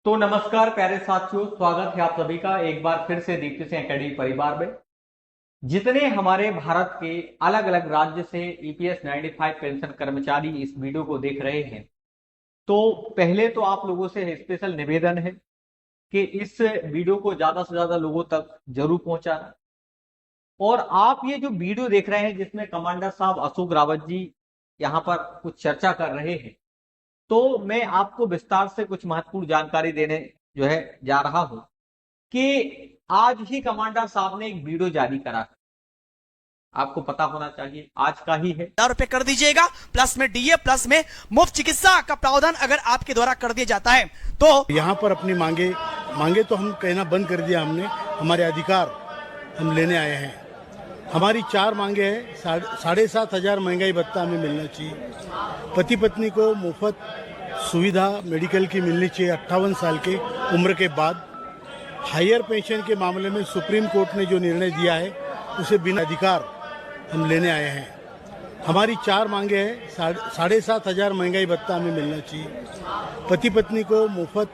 तो नमस्कार प्यारे साथियों, स्वागत है आप सभी का एक बार फिर से दीप्ति सिंह एकेडमी परिवार में। जितने हमारे भारत के अलग अलग राज्य से ईपीएस 95 पेंशन कर्मचारी इस वीडियो को देख रहे हैं, तो पहले तो आप लोगों से स्पेशल निवेदन है कि इस वीडियो को ज्यादा से ज्यादा लोगों तक जरूर पहुंचाना। और आप ये जो वीडियो देख रहे हैं जिसमें कमांडर साहब अशोक रावत जी यहाँ पर कुछ चर्चा कर रहे हैं, तो मैं आपको विस्तार से कुछ महत्वपूर्ण जानकारी देने जो है जा रहा हूं कि आज ही कमांडर साहब ने एक वीडियो जारी करा है। आपको पता होना चाहिए, आज का ही है। ₹1000 कर दीजिएगा, प्लस में डीए, प्लस में मुफ्त चिकित्सा का प्रावधान अगर आपके द्वारा कर दिया जाता है तो यहाँ पर अपनी मांगे तो हम कहना बंद कर दिया हमने। हमारे अधिकार हम लेने आए हैं। हमारी 4 मांगे हैं। 7,500 महंगाई भत्ता हमें मिलना चाहिए। पति पत्नी को मुफ्त सुविधा मेडिकल की मिलनी चाहिए 58 साल के उम्र के बाद। हायर पेंशन के मामले में सुप्रीम कोर्ट ने जो निर्णय दिया है उसे बिना अधिकार हम लेने आए हैं। हमारी 4 मांगे हैं। 7,500 महंगाई भत्ता हमें मिलना चाहिए। पति पत्नी को मुफ्त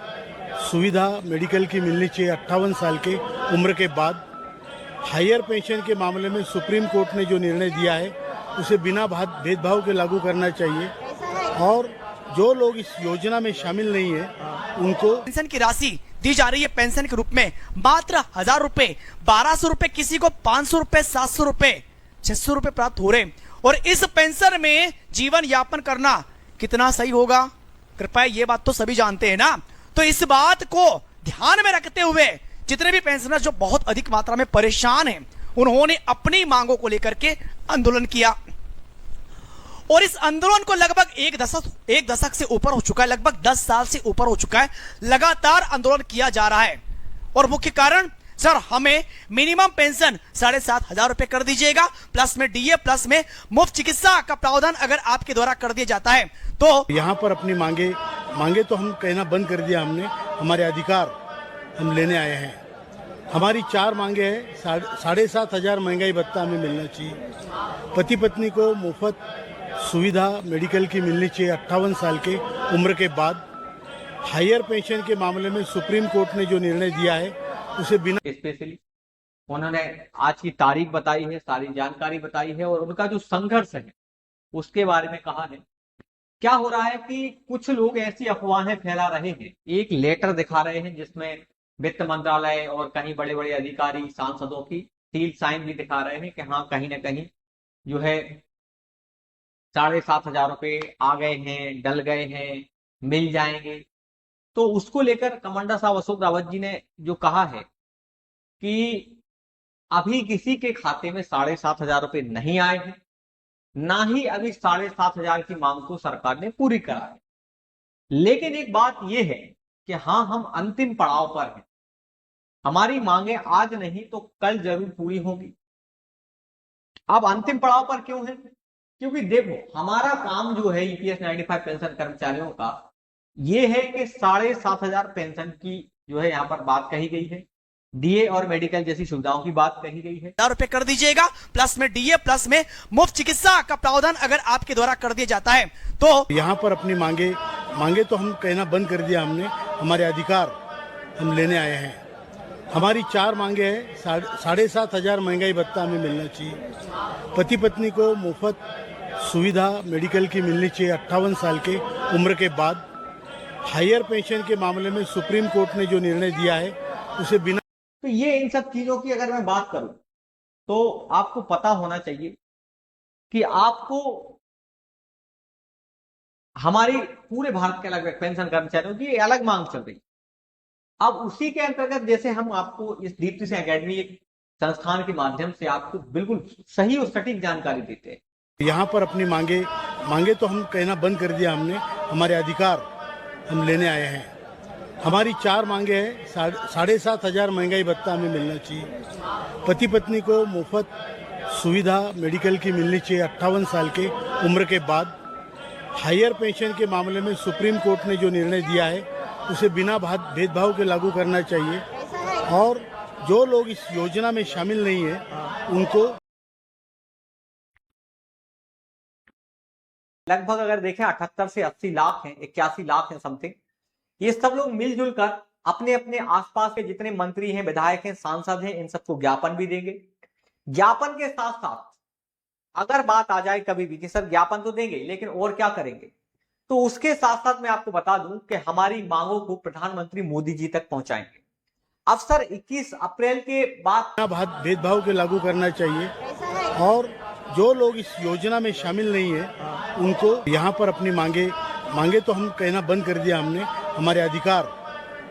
सुविधा मेडिकल की मिलनी चाहिए 58 साल के उम्र के बाद। हायर पेंशन के मामले में सुप्रीम कोर्ट ने जो निर्णय दिया है उसे बिना भेदभाव के लागू करना चाहिए। और जो लोग इस योजना में शामिल नहीं है उनको पेंशन की राशि दी जा रही है पेंशन के रूप में मात्र ₹1000, ₹1200, किसी को ₹500, ₹700, ₹600 प्राप्त हो रहे। और इस पेंशन में जीवन यापन करना कितना सही होगा, कृपया ये बात तो सभी जानते हैं ना। तो इस बात को ध्यान में रखते हुए जितने भी पेंशनर जो बहुत अधिक मात्रा में परेशान हैं, उन्होंने अपनी मांगों को लेकर के आंदोलन किया। और इस आंदोलन को लगभग एक दशक से ऊपर हो चुका है, लगभग 10 साल से ऊपर हो चुका है। लगातार आंदोलन किया जा रहा है। और मुख्य कारण, सर हमें मिनिमम पेंशन ₹7,500 कर दीजिएगा, प्लस में डीए, प्लस में मुफ्त चिकित्सा का प्रावधान अगर आपके द्वारा कर दिया जाता है तो यहाँ पर अपनी मांगे तो हम कहना बंद कर दिया हमने। हमारे अधिकार हम लेने आए हैं। हमारी 4 मांगे हैं। 7,500 महंगाई भत्ता हमें मिलना चाहिए। पति पत्नी को मुफ्त सुविधा मेडिकल की मिलनी चाहिए 58 साल के उम्र के बाद। हायर पेंशन के मामले में सुप्रीम कोर्ट ने जो निर्णय दिया है उसे बिना स्पेशली उन्होंने आज की तारीख बताई है, सारी जानकारी बताई है और उनका जो संघर्ष है उसके बारे में कहा है। क्या हो रहा है कि कुछ लोग ऐसी अफवाहें फैला रहे हैं, एक लेटर दिखा रहे हैं जिसमें वित्त मंत्रालय और कहीं बड़े बड़े अधिकारी सांसदों की सील साइन भी दिखा रहे हैं कि हाँ कहीं ना कहीं जो है ₹7,500 आ गए हैं, डल गए हैं, मिल जाएंगे। तो उसको लेकर कमांडर साहब अशोक रावत जी ने जो कहा है कि अभी किसी के खाते में ₹7,500 नहीं आए हैं, ना ही अभी 7,500 की मांग को सरकार ने पूरी करा है। लेकिन एक बात यह है कि हाँ, हम अंतिम पड़ाव पर हैं। हमारी मांगे आज नहीं तो कल जरूर पूरी होगी। अब अंतिम पड़ाव पर क्यों है? क्योंकि देखो, हमारा काम जो है ईपीएस 95 पेंशन कर्मचारियों का ये है कि 7,500 पेंशन की जो है यहाँ पर बात कही गई है, डीए और मेडिकल जैसी सुविधाओं की बात कही गई है। ₹1000 कर दीजिएगा, प्लस में डीए, प्लस में मुफ्त चिकित्सा का प्रावधान अगर आपके द्वारा कर दिया जाता है तो यहाँ पर अपनी मांगे तो हम कहना बंद कर दिया हमने। हमारे अधिकार हम लेने आए हैं। हमारी 4 मांगे हैं। 7,500 महंगाई भत्ता हमें मिलना चाहिए। पति पत्नी को मुफ्त सुविधा मेडिकल की मिलनी चाहिए 58 साल के उम्र के बाद। हायर पेंशन के मामले में सुप्रीम कोर्ट ने जो निर्णय दिया है उसे बिना तो ये इन सब चीजों की अगर मैं बात करूं तो आपको पता होना चाहिए कि आपको हमारी पूरे भारत के अलग पेंशन कर्मचारियों की अलग मांग चल रही। अब उसी के अंतर्गत जैसे हम आपको इस दीप्ति सिंह एकेडमी एक संस्थान के माध्यम से आपको बिल्कुल सही और सटीक जानकारी देते हैं। यहाँ पर अपनी मांगे तो हम कहना बंद कर दिया हमने। हमारे अधिकार हम लेने आए हैं। हमारी 4 मांगे हैं। 7,500 महंगाई भत्ता हमें मिलना चाहिए। पति पत्नी को मुफ्त सुविधा मेडिकल की मिलनी चाहिए 58 साल के उम्र के बाद। हायर पेंशन के मामले में सुप्रीम कोर्ट ने जो निर्णय दिया है उसे बिना भेदभाव के लागू करना चाहिए। और जो लोग इस योजना में शामिल नहीं है उनको लगभग अगर देखें 78 से 80 लाख हैं, 81 लाख हैं समथिंग, ये सब लोग मिलजुल कर अपने अपने आसपास के जितने मंत्री हैं, विधायक हैं, सांसद हैं, इन सबको ज्ञापन भी देंगे। ज्ञापन के साथ साथ अगर बात आ जाए कभी भी कि सर ज्ञापन तो देंगे लेकिन और क्या करेंगे, तो उसके साथ साथ मैं आपको बता दूं कि हमारी मांगों को प्रधानमंत्री मोदी जी तक पहुंचाएंगे। अब सर 21 अप्रैल के बाद भेदभाव के लागू करना चाहिए और जो लोग इस योजना में शामिल नहीं है उनको यहाँ पर अपनी मांगे तो हम कहना बंद कर दिया हमने। हमारे अधिकार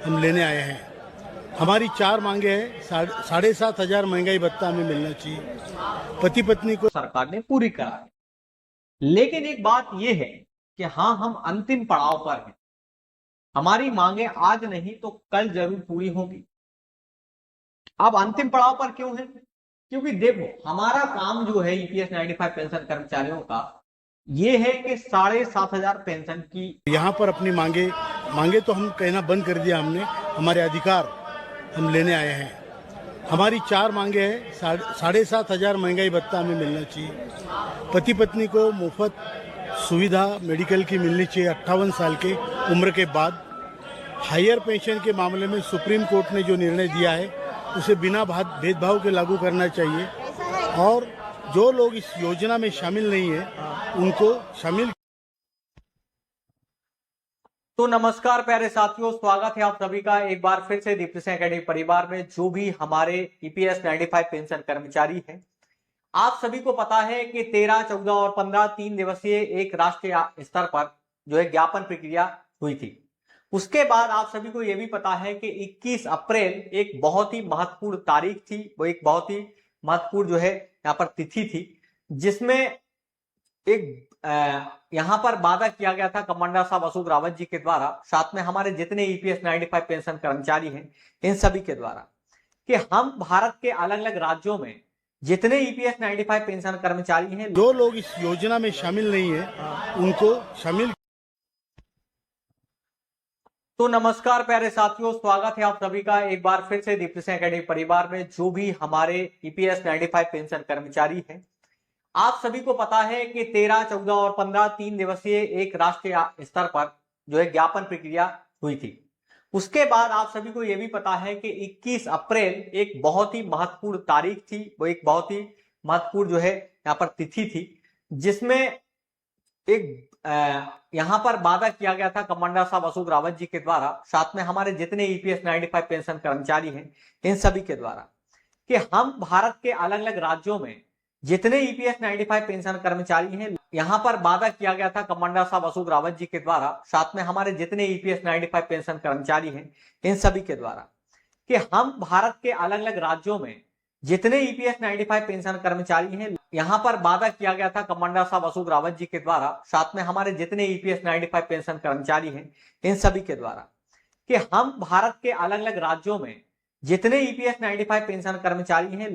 हम लेने आए हैं। हमारी 4 मांगे हैं। 7,500 महंगाई भत्ता हमें मिलना चाहिए। पति पत्नी को सरकार ने पूरी करा है। लेकिन एक बात यह है कि हाँ, हम अंतिम पड़ाव पर हैं। हमारी मांगे आज नहीं तो कल जरूर पूरी होगी। अब अंतिम पड़ाव पर क्यों है? क्योंकि देखो, हमारा काम जो है ईपीएस 95 पेंशन कर्मचारियों का ये है कि 7,500 पेंशन की यहाँ पर अपनी मांगे तो हम कहना बंद कर दिया हमने। हमारे अधिकार हम लेने आए हैं। हमारी 4 मांगे हैं। 7,500 महंगाई भत्ता हमें मिलना चाहिए। पति पत्नी को मुफ्त सुविधा मेडिकल की मिलनी चाहिए 58 साल के उम्र के बाद। हायर पेंशन के मामले में सुप्रीम कोर्ट ने जो निर्णय दिया है उसे बिना भेदभाव के लागू करना चाहिए और जो लोग इस योजना में शामिल नहीं है उनको शामिल। तो नमस्कार प्यारे साथियों, स्वागत है आप सभी का एक बार फिर से दीप्ति सिंह एकेडमी परिवार में। जो भी हमारे ईपीएस 95 पेंशन कर्मचारी हैं, आप सभी को पता है कि 13, 14 और 15 3 दिवसीय एक राष्ट्रीय स्तर पर जो है ज्ञापन प्रक्रिया हुई थी। उसके बाद आप सभी को यह भी पता है कि 21 अप्रैल एक बहुत ही महत्वपूर्ण तारीख थी। वो एक बहुत ही महत्वपूर्ण जो है यहाँ पर तिथि थी, जिसमें एक यहाँ पर वादा किया गया था कमांडर साहब अशोक रावत जी के द्वारा, साथ में हमारे जितने ईपीएस 95 पेंशन कर्मचारी हैं इन सभी के द्वारा, कि हम भारत के अलग अलग राज्यों में जितने ईपीएस 95 पेंशन कर्मचारी हैं, जो लोग इस योजना में शामिल नहीं है उनको शामिल। तो नमस्कार प्यारे साथियों, स्वागत है आप सभी का एक बार फिर से दीप्ति सिंह एकेडमी परिवार में। जो भी हमारे ईपीएस 95 पेंशन कर्मचारी हैं, आप सभी को पता है कि 13, 14 और 15 3 दिवसीय एक राष्ट्रीय स्तर पर जो है ज्ञापन प्रक्रिया हुई थी। उसके बाद आप सभी को यह भी पता है कि 21 अप्रैल एक बहुत ही महत्वपूर्ण तारीख थी। वो एक बहुत ही महत्वपूर्ण जो है यहाँ पर तिथि थी, जिसमें एक यहाँ पर वादा किया गया था कमांडर साहब अशोक रावत जी के द्वारा, साथ में हमारे जितने ईपीएस 95 पेंशन कर्मचारी हैं इन सभी के द्वारा, कि हम भारत के अलग अलग राज्यों में जितने ईपीएस 95 पेंशन कर्मचारी हैं, यहाँ पर वादा किया गया था कमांडर साहब अशोक रावत जी के द्वारा, साथ में हमारे जितने ईपीएस 95 पेंशन कर्मचारी हैं इन सभी के द्वारा, कि हम भारत के अलग अलग राज्यों में जितने ईपीएस 95 पेंशन कर्मचारी हैं, यहाँ पर वादा किया गया था कमांडर साहब अशोक रावत जी के द्वारा, साथ में हमारे जितने ईपीएस 95 पेंशन कर्मचारी हैं इन सभी के द्वारा, कि हम भारत के अलग अलग राज्यों में जितने ईपीएस 95 पेंशन कर्मचारी हैं